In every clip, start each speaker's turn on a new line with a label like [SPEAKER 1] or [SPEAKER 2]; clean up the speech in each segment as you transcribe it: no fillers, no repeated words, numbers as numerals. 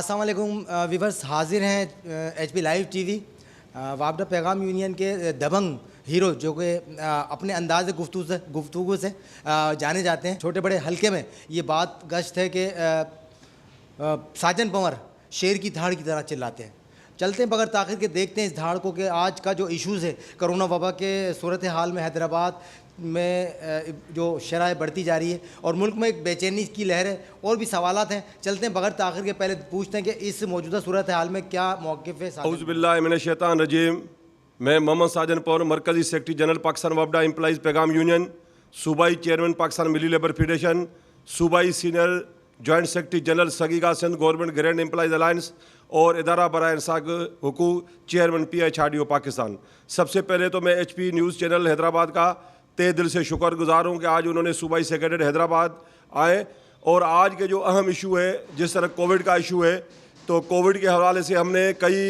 [SPEAKER 1] अस्सलाम वालेकुम व्यूअर्स, हाजिर हैं एचपी लाइव टीवी। वापडा पैगाम यूनियन के दबंग हीरो जो कि अपने अंदाज़ गुफ्तगू से जाने जाते हैं। छोटे बड़े हल्के में ये बात गश्त है कि साजन पंवर शेर की धाड़ की तरह चिल्लाते हैं। चलते हैं बगैर ताख़िर के, देखते हैं इस धाड़ को कि आज का जो इशूज़ है कोरोना वबा के सूरत हाल में हैदराबाद में जो शरह बढ़ती जा रही है और मुल्क में एक बेचैनी की लहर है। और भी सवालात हैं, चलते हैं बगैर ताख़िर के। पहले पूछते हैं कि इस मौजूदा सूरत हाल में क्या मौक़िफ़ है।
[SPEAKER 2] औज़ुबिल्लाहिमिनश्शैतानिर्रजीम। मैं मोहम्मद साजन पौर, मरकज़ी सेक्रेटरी जनरल पाकिस्तान वापडा एम्प्लॉइज़ पैगाम यूनियन, सूबाई chairman Pakistan Milli labour federation, सूबाई सीनियर जॉइंट सेक्रेटरी जनरल सगीगा Sindh government grand employees alliance और इदारा बराए इंसाफ हुकूक चेयरमैन PHRDO पाकिस्तान। सबसे पहले तो मैं HP न्यूज़ चैनल हैदराबाद का तहे दिल से शुक्रगुजार हूँ कि आज उन्होंने सूबाई सेक्रेटरी हैदराबाद आए और आज के जो अहम इशू है, जिस तरह कोविड का इशू है, तो कोविड के हवाले से हमने कई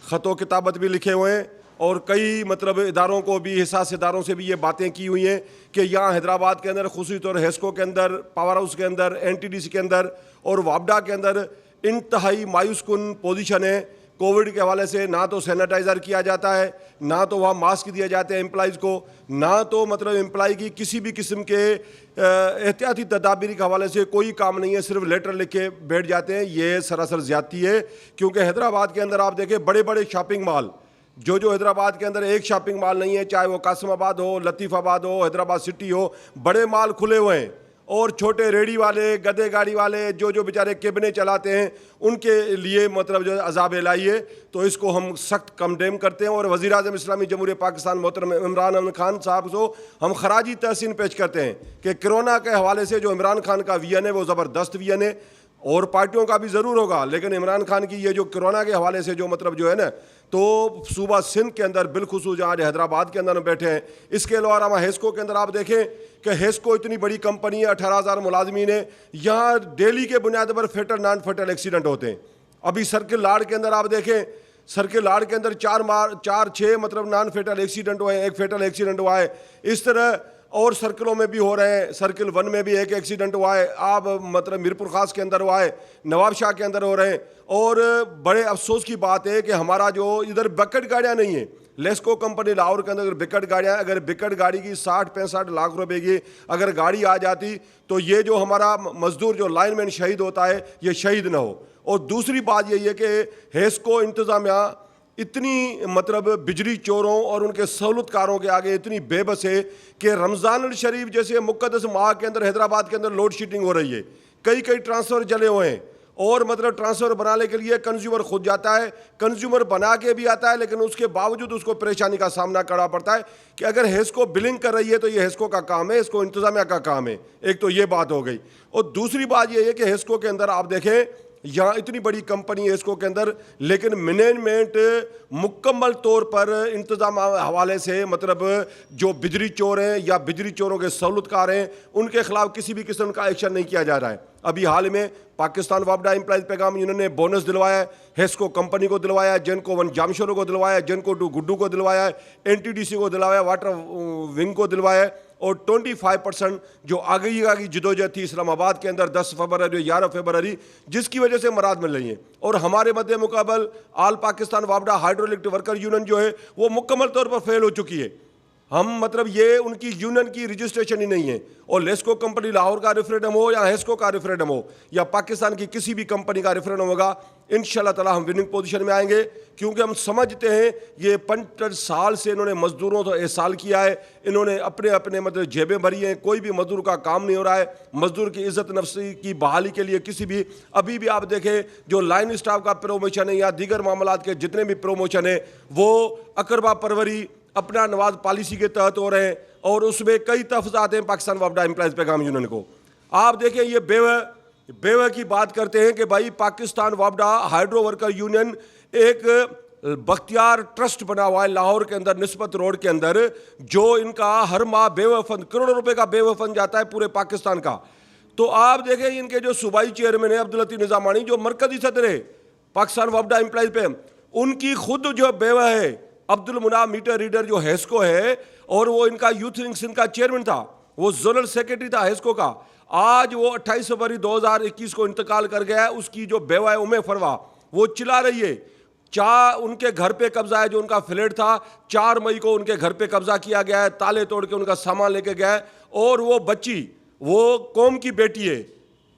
[SPEAKER 2] ख़तो किताबत भी लिखे हुए हैं और कई इदारों को भी, हिसास इदारों से भी ये बातें की हुई हैं कि यहाँ हैदराबाद के अंदर, खुसूसी तौर हेस्को के अंदर, पावर हाउस के अंदर, NTDC के अंदर और वापडा के अंदर इंतहाई मायूस कुन पोजीशन है। कोविड के हवाले से ना तो सैनिटाइज़र किया जाता है, ना तो वहाँ मास्क दिए जाते हैं एम्प्लॉइज़ को, ना तो एम्प्लॉय की किसी भी किस्म के एहतियाती तदाबीर के हवाले से कोई काम नहीं है, सिर्फ लेटर लिख के बैठ जाते हैं। ये सरासर ज़्यादती है, क्योंकि हैदराबाद के अंदर आप देखें बड़े बड़े शॉपिंग मॉल, जो हैदराबाद के अंदर एक शॉपिंग मॉल नहीं है, चाहे वो कासिमाबाद हो, लतीफ़ाबाद हो, हैदराबाद सिटी हो, बड़े मॉल खुले हुए हैं। और छोटे रेडी वाले, गधे गाड़ी वाले, जो बेचारे केबिनें चलाते हैं, उनके लिए जो अज़ाब इलाही है, तो इसको हम सख्त कंडेम करते हैं। और वज़ीर-ए-आज़म इस्लामी जमहूरियत पाकिस्तान मोहतरम इमरान खान साहब को हम खराजी तहसीन पेश करते हैं कि कोरोना के हवाले से जो इमरान खान का विजन है वो ज़बरदस्त विजन है, और पार्टियों का भी ज़रूर होगा, लेकिन इमरान खान की ये जो कोरोना के हवाले से जो है ना, तो सूबा सिंध के अंदर बिलखुसूस जहाँ हैदराबाद के अंदर हम बैठे हैं। इसके अलावा हेस्को के अंदर आप देखें कि हेस्को इतनी बड़ी कंपनी है, 18,000 मुलाजमीन है, यहाँ डेली के बुनियाद पर फेटल नॉन फेटल एक्सीडेंट होते हैं। अभी सर्किल लाड़ के अंदर आप देखें, सर्किल लाड़ के अंदर 4-6 नॉन फेटल एक्सीडेंट हुए हैं, एक फेटल एक्सीडेंट हुआ है। इस तरह और सर्किलों में भी हो रहे हैं। सर्किल 1 में भी एक एक्सीडेंट हुआ है, आप मीरपुर खास के अंदर हुआ है, नवाब शाह के अंदर हो रहे हैं। और बड़े अफसोस की बात है कि हमारा जो इधर बकेट गाड़ियाँ नहीं है, लेस्को कंपनी लाहौर के अंदर बिकट गाड़ियाँ, अगर बिकट गाड़ी की 60-65 लाख रुपए की अगर गाड़ी आ जाती तो ये जो हमारा मजदूर जो लाइनमैन शहीद होता है, ये शहीद ना हो। और दूसरी बात यही है कि हेस्को इंतज़ामिया इतनी बिजली चोरों और उनके सहूलतकारों के आगे इतनी बेबस है कि रमज़ान शरीफ जैसे मुक़द्दस माह के अंदर हैदराबाद के अंदर लोड शेडिंग हो रही है, कई ट्रांसफ़र जले हुए हैं। और ट्रांसफ़र बनाने के लिए कंज्यूमर खुद जाता है, कंज्यूमर बना के भी आता है, लेकिन उसके बावजूद उसको परेशानी का सामना करना पड़ता है कि अगर हेस्को बिलिंग कर रही है तो ये हेस्को का काम है, इसको इंतज़ामिया का काम है। एक तो ये बात हो गई। और दूसरी बात ये है कि हेस्को के अंदर आप देखें, यहाँ इतनी बड़ी कंपनी है इसको के अंदर, लेकिन मैनेजमेंट मुकम्मल तौर पर इंतज़ाम हवाले से जो बिजली चोर हैं या बिजली चोरों के सहूलतकार हैं, उनके खिलाफ किसी भी किस्म का एक्शन नहीं किया जा रहा है। अभी हाल में पाकिस्तान वापडा एम्प्लॉइज़ पैगाम यूनियन ने बोनस दिलवाया है, हेस्को कंपनी को दिलवाया है, जेनको 1 जामशोरों को दिलवाया है, जेनको 2 गुड्डू को दिलवाया है, NTDC को दिलवाया, वाटर विंग को दिलवाया है। और 25% जो आगे की जिदोजहद थी इस्लामाबाद के अंदर 10 फरवरी 11 फरवरी, जिसकी वजह से मराद मिल रही है। और हमारे मध्य मुकाबल आल पाकिस्तान वापडा हाइड्रो इलेक्ट्रिक वर्कर यूनियन जो है वो मुकम्मल तौर पर फेल हो चुकी है। हम ये उनकी यूनियन की रजिस्ट्रेशन ही नहीं है। और लेस्को कंपनी लाहौर का रेफरेंडम हो या हेस्को का रेफरेंडम हो या पाकिस्तान की किसी भी कंपनी का रेफरेंडम होगा, इंशाल्लाह ताला हम विनिंग पोजीशन में आएंगे, क्योंकि हम समझते हैं ये 65 साल से इन्होंने मजदूरों तो एहसाल किया है, इन्होंने अपने जेबें भरी हैं, कोई भी मजदूर का काम नहीं हो रहा है। मजदूर की इज़्ज़त नफ्सी की बहाली के लिए किसी भी, अभी भी आप देखें जो लाइन स्टाफ का प्रमोशन है या दीगर मामलात के जितने भी प्रमोशन है वो अकरबा परवरी अपना नवाज पॉलिसी के तहत हो रहे हैं, और उसमें कई तहफ़्फ़ुज़ात हैं पाकिस्तान वापडा एम्प्लॉइज़ पैगाम यूनियन को। आप देखें ये बेवा की बात करते हैं कि भाई पाकिस्तान वापडा हाइड्रो वर्कर यूनियन एक बख्तियार ट्रस्ट बना हुआ है लाहौर के अंदर निस्बत रोड के अंदर, जो इनका हर माह बेवा फंड करोड़ों रुपए का बेवा फंड जाता है पूरे पाकिस्तान का। तो आप देखें इनके जो सूबाई चेयरमैन है अब्दुल लतीफ़ निज़ामानी, जो मरकज़ी सदर है पाकिस्तान वापडा एम्प्लॉइज़ पे, उनकी खुद जो बेवा है अब्दुल मुनाम मीटर रीडर जो हेस्को है, और वो इनका यूथ विंग सिंध का चेयरमैन था, वो जोनल सेक्रेटरी था हेस्को का। आज वो 28 फरवरी 2021 को इंतकाल कर गया है। उसकी जो बेवा है उमे फरवा, वो चिल्ला रही है। उनके घर पे कब्जा है, जो उनका फ्लैट था, 4 मई को उनके घर पे कब्जा किया गया है, ताले तोड़ के उनका सामान लेके गया है। और वो बच्ची, वो कौम की बेटी है,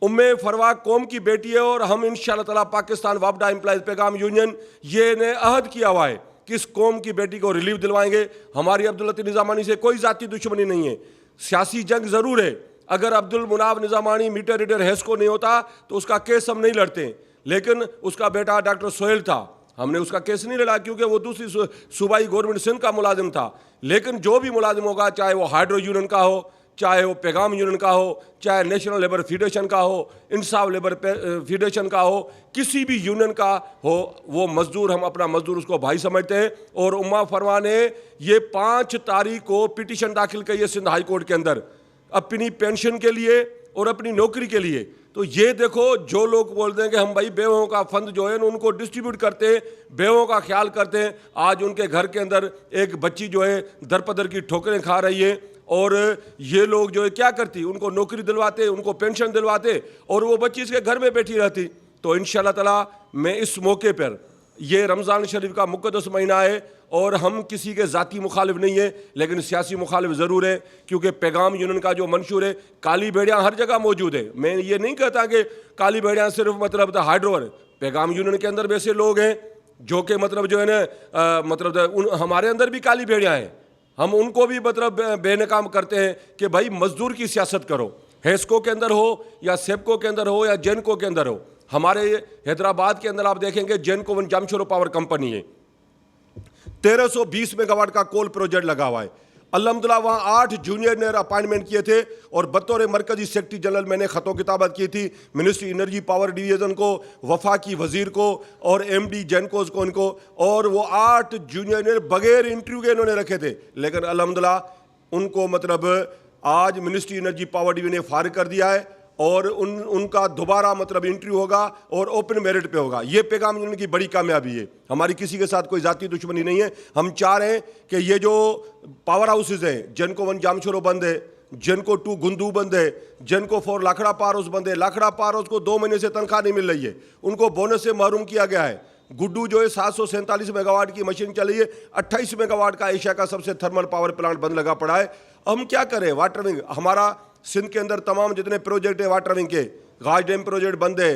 [SPEAKER 2] उम्मे फरवा कौम की बेटी है। और हम इंशाअल्लाह ताला पाकिस्तान वापडा एम्प्लॉइज पैगाम यूनियन ये ने अहद किया हुआ है कि इस कौम की बेटी को रिलीफ दिलवाएंगे। हमारी अब्दुल लतीफ़ निज़ामानी से कोई जाती दुश्मनी नहीं है, सियासी जंग ज़रूर है। अगर अब्दुल मुनाफ निज़ामानी मीटर रीडर हैस्को नहीं होता तो उसका केस हम नहीं लड़ते, लेकिन उसका बेटा डॉक्टर सोहेल था, हमने उसका केस नहीं लड़ा क्योंकि वो दूसरी सूबाई गवर्नमेंट सिंध का मुलाजिम था। लेकिन जो भी मुलाजिम होगा, चाहे वो हाइड्रो यूनियन का हो, चाहे वो पैगाम यूनियन का हो, चाहे नेशनल लेबर फेडरेशन का हो, इंसाफ लेबर फेडरेशन का हो, किसी भी यूनियन का हो, वो मजदूर, हम अपना मजदूर उसको भाई समझते हैं। और उम्मा फरवा ने ये 5 तारीख को पिटीशन दाखिल की है सिंध हाई कोर्ट के अंदर अपनी पेंशन के लिए और अपनी नौकरी के लिए। तो ये देखो, जो लोग बोलते हैं कि हम भाई बेवों का फंड जो है उनको डिस्ट्रीब्यूट करते हैं, बेवों का ख्याल करते हैं, आज उनके घर के अंदर एक बच्ची जो है दरपदर की ठोकरें खा रही है। और ये लोग जो है क्या करती, उनको नौकरी दिलवाते, उनको पेंशन दिलवाते और वो बच्ची इसके घर में बैठी रहती। तो इंशाअल्लाह ताला मैं इस मौके पर, ये रमज़ान शरीफ का मुक़द्दस महीना है और हम किसी के ज़ाती मुखालिफ नहीं है, लेकिन सियासी मुखालिफ ज़रूर है, क्योंकि पैगाम यूनियन का जो मंशूर है, काली भेड़ियाँ हर जगह मौजूद है। मैं ये नहीं कहता कि काली भेड़ियाँ सिर्फ मतलब हाइड्रोवर, पैगाम यूनियन के अंदर वैसे लोग हैं जो कि मतलब जो है ना हमारे अंदर भी काली भेड़ियाँ हैं। हम उनको भी मतलब बेनकाम करते हैं कि भाई मजदूर की सियासत करो, हेस्को के अंदर हो या सेप्को के अंदर हो या जेनको के अंदर हो। हमारे हैदराबाद के अंदर आप देखेंगे जेनको वन जामशोरो पावर कंपनी है, 1320 मेगावाट का कोल प्रोजेक्ट लगा हुआ है। अल्हम्दुलिल्लाह वहाँ 8 जूनियर ने अपॉइंटमेंट किए थे और बतौर मरकजी सेक्रेटरी जनरल मैंने ख़तों किताबत की थी मिनिस्ट्री एनर्जी पावर डिवीज़न को, वफाकी वज़ीर को और MD जेनकोज को इनको। और वो 8 जूनियर ने बगैर इंटरव्यू के इन्होंने रखे थे, लेकिन अल्हम्दुलिल्लाह उनको मतलब आज मिनिस्ट्री एनर्जी पावर डिवीज़न ने फारिग कर दिया है और उनका दोबारा मतलब इंटरव्यू होगा और ओपन मेरिट पे होगा। ये पैगाम यूनियन की बड़ी कामयाबी है। हमारी किसी के साथ कोई जाती दुश्मनी नहीं है। हम चाह रहे हैं कि ये जो पावर हाउसेज हैं, जेनको 1 जामशोरो बंद है, जेनको 2 गुंदू बंद है, जेनको 4 लाखड़ा पार हाउस बंद है। लाखड़ा पार हाउस को 2 महीने से तनख्वाह नहीं मिल रही है, उनको बोनस से महरूम किया गया है। गुड्डू जो है 747 मेगावाट की मशीन चली है, 28 मेगावाट का एशिया का सबसे थर्मल पावर प्लांट बंद लगा पड़ा है। हम क्या करें? वाटर विंग, हमारा सिंध के अंदर तमाम जितने प्रोजेक्ट है वाटर विंग के, गाज डैम प्रोजेक्ट बंद है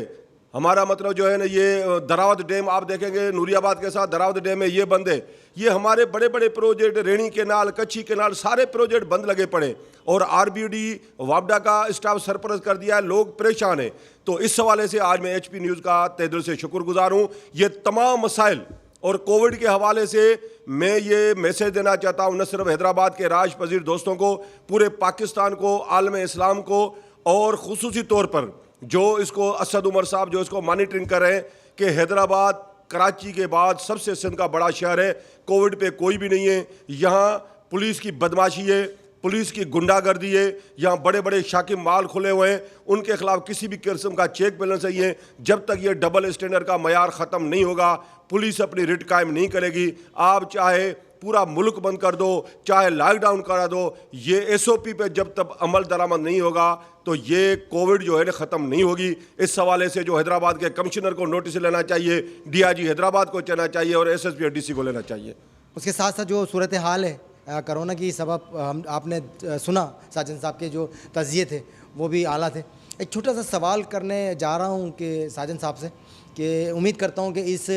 [SPEAKER 2] हमारा, मतलब जो है ना ये दरावत डैम आप देखेंगे नूरियाबाद के साथ दरावत डैम है, ये बंद है। ये हमारे बड़े बड़े प्रोजेक्ट, रेणी केनाल, कच्छी केनाल, सारे प्रोजेक्ट बंद लगे पड़े और RBD वापडा का स्टाफ सरपरस्त कर दिया है, लोग परेशान हैं। तो इस हवाले से आज मैं HP न्यूज़ का तहे दिल से शुक्रगुजार हूँ। ये तमाम मसाइल और कोविड के हवाले से मैं ये मैसेज देना चाहता हूँ, न सिर्फ हैदराबाद के राज पजीर दोस्तों को, पूरे पाकिस्तान को, आलम इस्लाम को, और ख़ुसूसी तौर पर जो इसको असद उमर साहब जो इसको मॉनिटरिंग कर रहे हैं कि हैदराबाद कराची के बाद सबसे सिंध का बड़ा शहर है, कोविड पे कोई भी नहीं है। यहाँ पुलिस की बदमाशी है, पुलिस की गुंडागर्दी है, यहाँ बड़े बड़े शाकिब माल खुले हुए हैं, उनके खिलाफ किसी भी किस्म का चेक बैलेंस नहीं है। जब तक ये डबल स्टैंडर्ड का मयार ख़त्म नहीं होगा, पुलिस अपनी रिट कायम नहीं करेगी। आप चाहे पूरा मुल्क बंद कर दो, चाहे लॉकडाउन करा दो, ये SOP पे जब तक अमल दरामद नहीं होगा तो ये कोविड जो है ना ख़त्म नहीं होगी। इस हवाले से जो हैदराबाद के कमिश्नर को नोटिस लेना चाहिए, DIG हैदराबाद को चलना चाहिए और SSP और DC को लेना चाहिए।
[SPEAKER 1] उसके साथ साथ जो सूरत हाल है कोरोना की सबब आपने सुना, साजन साहब के जो तज़िये थे वो भी आला थे। एक छोटा सा सवाल करने जा रहा हूँ कि साजन साहब से, कि उम्मीद करता हूँ कि इस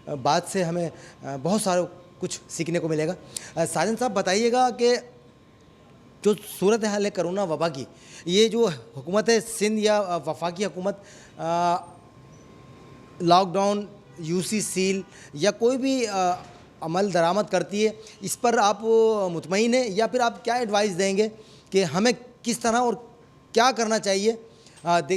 [SPEAKER 1] बात से हमें बहुत सारा कुछ सीखने को मिलेगा। साजन साहब बताइएगा कि जो सूरत हाल है कोरोना वबा की, ये जो हुकूमत है सिंध या वफाकी हुकूमत लॉकडाउन, UC सील या कोई भी अमल दरामद करती है, इस पर आप मुतमईन हैं या फिर आप क्या एडवाइस देंगे कि हमें किस तरह और क्या करना चाहिए?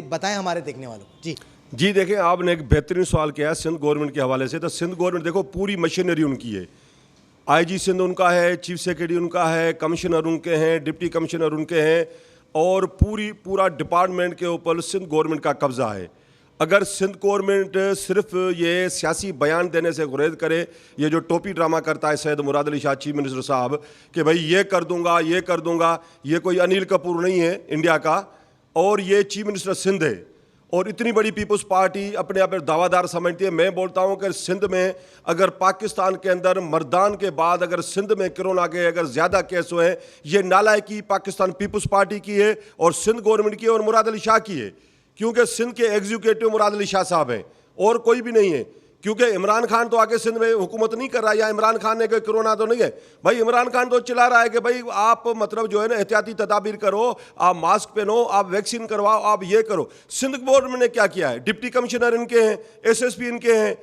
[SPEAKER 1] बताएं हमारे देखने वालों को।
[SPEAKER 2] जी देखिए, आपने एक बेहतरीन सवाल किया है सिंध गवर्नमेंट के हवाले से। तो सिंध गवर्नमेंट देखो पूरी मशीनरी उनकी है, IG सिंध उनका है, चीफ सेक्रेटरी उनका है, कमिश्नर उनके हैं, डिप्टी कमिश्नर उनके हैं, और पूरा डिपार्टमेंट के ऊपर सिंध गवर्नमेंट का कब्ज़ा है। अगर सिंध गवर्नमेंट सिर्फ ये सियासी बयान देने से गुरेज करे, ये जो टोपी ड्रामा करता है सैयद मुराद अली शाह चीफ मिनिस्टर साहब कि भाई ये कर दूंगा, ये कर दूंगा, ये कोई अनिल कपूर नहीं है इंडिया का। और ये चीफ मिनिस्टर सिंध है और इतनी बड़ी पीपल्स पार्टी अपने आप में दावादार समझती है। मैं बोलता हूं कि सिंध में अगर पाकिस्तान के अंदर मर्दान के बाद अगर सिंध में कोरोना के अगर ज़्यादा केस हुए हैं, ये नालायकी पाकिस्तान पीपल्स पार्टी की है और सिंध गवर्नमेंट की है और मुराद अली शाह की है, क्योंकि सिंध के एग्जीक्यूटिव मुराद अली शाह साहब हैं और कोई भी नहीं है। क्योंकि इमरान खान तो आके सिंध में हुकूमत नहीं कर रहा है, या इमरान खान ने कोई कोरोना तो नहीं है भाई। इमरान खान तो चिल्ला रहा है कि भाई आप मतलब जो है ना एहतियाती तदाबीर करो, आप मास्क पहनो, आप वैक्सीन करवाओ, आप ये करो। सिंध गवर्नमेंट ने क्या किया है? डिप्टी कमिश्नर इनके हैं, एसएसपी इनके हैं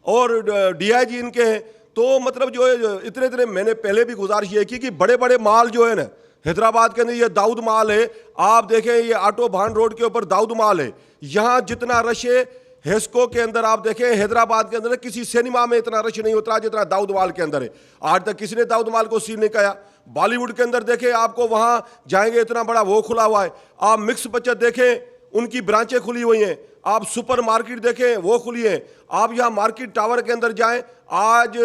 [SPEAKER 2] और डीआईजी इनके हैं। तो मतलब जो है इतने इतने, मैंने पहले भी गुजारिश ये की कि बड़े बड़े माल जो है ना हैदराबाद के अंदर, ये दाऊद माल है, आप देखें ये ऑटो भान रोड के ऊपर दाऊद माल है। यहाँ जितना रश है हेस्को के अंदर आप देखें, हैदराबाद के अंदर किसी सिनेमा में इतना रश नहीं होता जितना दाऊद माल के अंदर है। आज तक किसी ने दाऊद माल को सील नहीं किया। बॉलीवुड के अंदर देखें, आपको वहां जाएंगे इतना बड़ा वो खुला हुआ है। आप मिक्स बचत देखें, उनकी ब्रांचें खुली हुई हैं। आप सुपर मार्केट देखें, वो खुली है। आप यहाँ मार्केट टावर के अंदर जाएं, आज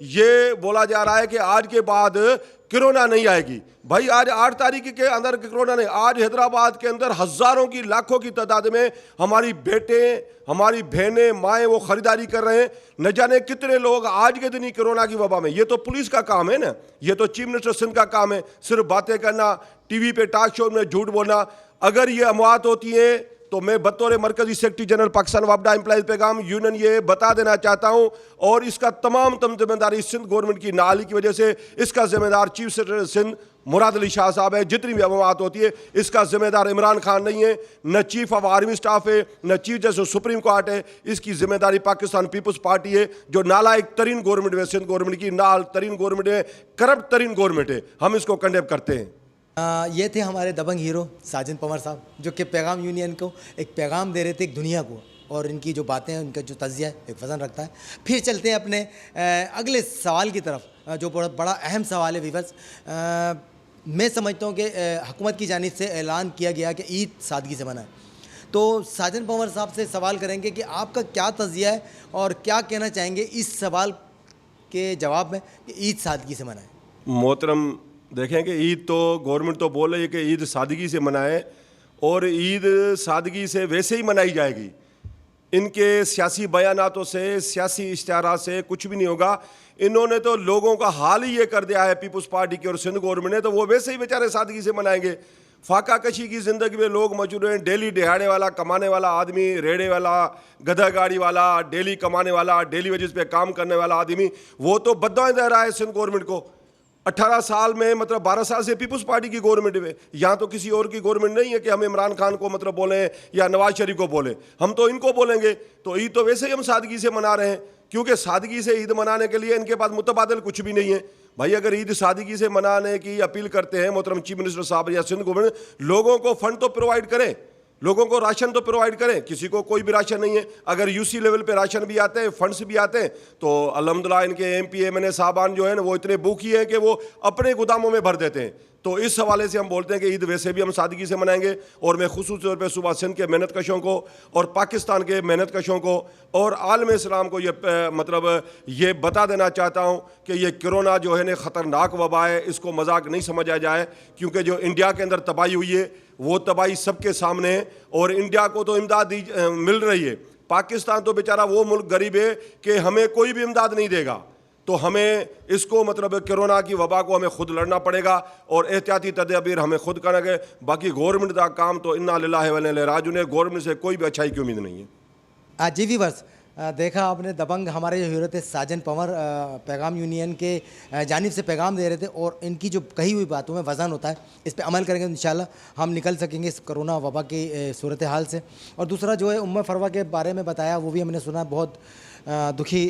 [SPEAKER 2] ये बोला जा रहा है कि आज के बाद कोरोना नहीं आएगी। भाई आज 8 तारीख के अंदर कोरोना नहीं, आज हैदराबाद के अंदर हजारों की लाखों की तादाद में हमारी बेटे, हमारी बहनें, माएँ वो खरीदारी कर रहे हैं। न जाने कितने लोग आज के दिन ही कोरोना की वबा में। ये तो पुलिस का काम है ना, ये तो चीफ मिनिस्टर सिंध का काम है सिर्फ बातें करना, टीवी पे टॉक शो में झूठ बोलना। अगर ये अमवात होती है तो मैं बतौर मरकजी सेक्रेटरी जनरल पाकिस्तान वापडा एम्प्लॉइज पैगाम यूनियन ये बता देना चाहता हूं, और इसका तमाम जिम्मेदारी सिंध गवर्नमेंट की नाली की वजह से इसका जिम्मेदार चीफ सेक्रेटरी सिंध मुराद अली शाह साहब है। जितनी भी अमवात होती है इसका जिम्मेदार इमरान खान नहीं है, न चीफ ऑफ आर्मी स्टाफ है, न चीफ जस्टिस सुप्रीम कोर्ट है। इसकी जिम्मेदारी पाकिस्तान पीपल्स पार्टी है, जो नालायक तरीन गवर्नमेंट है सिंध गवर्नमेंट की, नाल तरीन गवर्नमेंट है, करप्ट तरीन गवर्नमेंट है। हम इसको कंडेम करते हैं।
[SPEAKER 1] ये थे हमारे दबंग हीरो साजिद पंवर साहब, जो कि पैगाम यूनियन को एक पैगाम दे रहे थे एक दुनिया को, और इनकी जो बातें हैं, उनका जो तजिया है एक वज़न रखता है। फिर चलते हैं अपने अगले सवाल की तरफ, जो बड़ा अहम सवाल है वीवर्स। मैं समझता हूँ कि हुकूमत की जानिब से ऐलान किया गया कि ईद सादगी से मनाएं। तो साजिद पंवर साहब से सवाल करेंगे कि आपका क्या तजिया है और क्या कहना चाहेंगे इस सवाल के जवाब में कि ईद सादगी से मनाएं।
[SPEAKER 2] मोहतरम देखें कि ईद तो गवर्नमेंट तो बोल रही है कि ईद सादगी से मनाएं, और ईद सादगी से वैसे ही मनाई जाएगी। इनके सियासी बयानातों से, सियासी इश्तिहारात से कुछ भी नहीं होगा। इन्होंने तो लोगों का हाल ही ये कर दिया है पीपल्स पार्टी की और सिंध गवर्नमेंट ने, तो वो वैसे ही बेचारे सादगी से मनाएंगे। फाका कशी की ज़िंदगी में लोग मौजूद हैं। डेली दिहाड़े वाला, कमाने वाला आदमी, रेड़े वाला, गधा गाड़ी वाला, डेली कमाने वाला, डेली वेजेस पे काम करने वाला आदमी, वो तो बददुआएं दे रहा है सिंध गवर्नमेंट को। 18 साल में मतलब 12 साल से पीपल्स पार्टी की गवर्नमेंट में, यहाँ तो किसी और की गवर्नमेंट नहीं है कि हम इमरान खान को मतलब बोलें या नवाज शरीफ को बोलें, हम तो इनको बोलेंगे। तो ईद तो वैसे ही हम सादगी से मना रहे हैं, क्योंकि सादगी से ईद मनाने के लिए इनके पास मुतबादल कुछ भी नहीं है। भाई अगर ईद सादगी से मनाने की अपील करते हैं मोहतरम चीफ मिनिस्टर साहब या सिंध गवर्नमेंट, लोगों को फंड तो प्रोवाइड करें, लोगों को राशन तो प्रोवाइड करें। किसी को कोई भी राशन नहीं है। अगर यूसी लेवल पे राशन भी आते हैं, फंड्स भी आते हैं, तो अल्हम्दुलिल्लाह इनके एमपी एमएनए साहबान जो है ना वो इतने भूखी हैं कि वो अपने गोदामों में भर देते हैं। तो इस हवाले से हम बोलते हैं कि ईद वैसे भी हम सादगी से मनाएंगे। और मैं खुसूस तौर पर सुबह सिंध के मेहनत कशों को और पाकिस्तान के मेहनत कशों को और आलम इस्लाम को ये मतलब ये बता देना चाहता हूँ कि ये कोरोना जो है ना ख़तरनाक वबा है, इसको मजाक नहीं समझा जाए। क्योंकि जो इंडिया के अंदर तबाही हुई है वो तबाही सबके सामने है, और इंडिया को तो इमदाद मिल रही है। पाकिस्तान तो बेचारा वो मुल्क गरीब है कि हमें कोई भी इमदाद नहीं देगा। तो हमें इसको मतलब कोरोना की वबा को हमें खुद लड़ना पड़ेगा और एहतियाती तदबीर हमें खुद करेंगे। बाकी गवर्नमेंट का काम तो इन्ना लिल्लाहि व इन्ना इलैहि राजिऊन, गवर्नमेंट से कोई भी अच्छाई की उम्मीद नहीं है।
[SPEAKER 1] जी वीवर्स, देखा आपने दबंग हमारे जो हीरो थे साजन पंवर पैगाम यूनियन के जानिब से पैगाम दे रहे थे, और इनकी जो कही हुई बातों में वज़न होता है। इस पे अमल करेंगे तो इंशाल्लाह हम निकल सकेंगे इस कोरोना वबा की सूरत हाल से। और दूसरा जो है उम्मे फरवा के बारे में बताया, वो भी हमने सुना, बहुत दुखी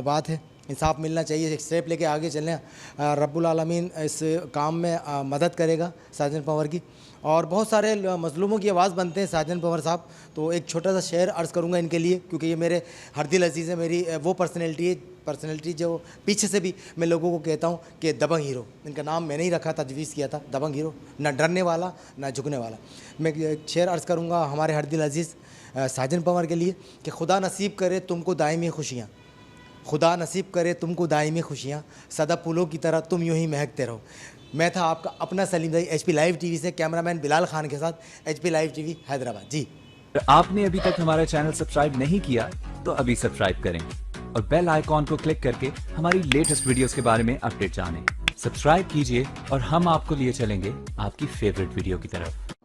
[SPEAKER 1] बात है। इंसाफ मिलना चाहिए, एक स्टेप लेके आगे चलें। रब्बुल आलमीन इस काम में मदद करेगा साजन पंवर की। और बहुत सारे मजलूमों की आवाज़ बनते हैं साजन पंवर साहब। तो एक छोटा सा शेर अर्ज़ करूँगा इनके लिए, क्योंकि ये मेरे हरदिल अजीज़ है, मेरी वो पर्सनैलिटी जो पीछे से भी मैं लोगों को कहता हूँ कि दबंग हीरो। इनका नाम मैंने ही रखा, तजवीज़ किया था दबंग हीरो, ना डरने वाला ना झुकने वाला। मैं एक शेर अर्ज़ करूँगा हमारे हरदिल अजीज़ साजन पंवर के लिए कि खुदा नसीब करे तुमको दायमी खुशियाँ, खुदा नसीब करे तुमको दायमी खुशियाँ, सदा फूलों की तरह तुम यूँ ही महकते रहो। मैं था आपका अपना सलीम भाई HP लाइव टीवी से, कैमरामैन बिलाल खान के साथ HP लाइव टीवी हैदराबाद। जी,
[SPEAKER 3] आपने अभी तक हमारा चैनल सब्सक्राइब नहीं किया तो अभी सब्सक्राइब करें और बेल आइकॉन को क्लिक करके हमारी लेटेस्ट वीडियोस के बारे में अपडेट जानें। सब्सक्राइब कीजिए और हम आपको लिए चलेंगे आपकी फेवरेट वीडियो की तरफ।